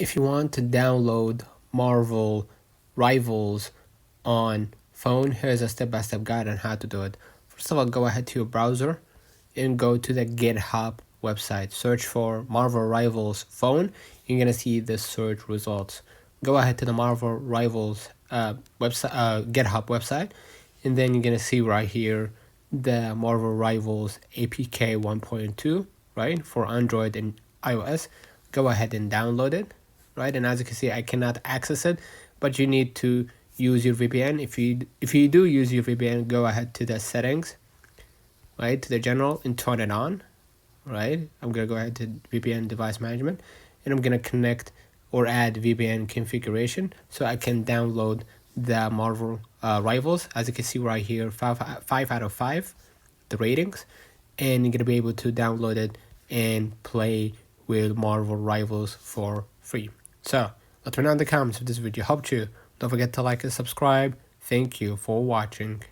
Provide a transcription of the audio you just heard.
If you want to download Marvel Rivals on phone, here's a step-by-step guide on how to do it. First of all, go ahead to your browser and go to the GitHub website. Search for Marvel Rivals phone. You're gonna see the search results. Go ahead to the Marvel Rivals GitHub website, and then you're gonna see right here the Marvel Rivals APK 1.2, right, for Android and iOS. Go ahead and download it, right? And as you can see, I cannot access it, but you need to use your VPN. If you do use your VPN, go ahead to the settings, right, to the general, and turn it on, right? I'm gonna go ahead to VPN device management, and I'm gonna connect or add VPN configuration so I can download the Marvel Rivals. As you can see right here, 5 out of 5, the ratings, and you're gonna be able to download it and play with Marvel Rivals for free. So let me know in the comments if this video helped you. Don't forget to like and subscribe. Thank you for watching.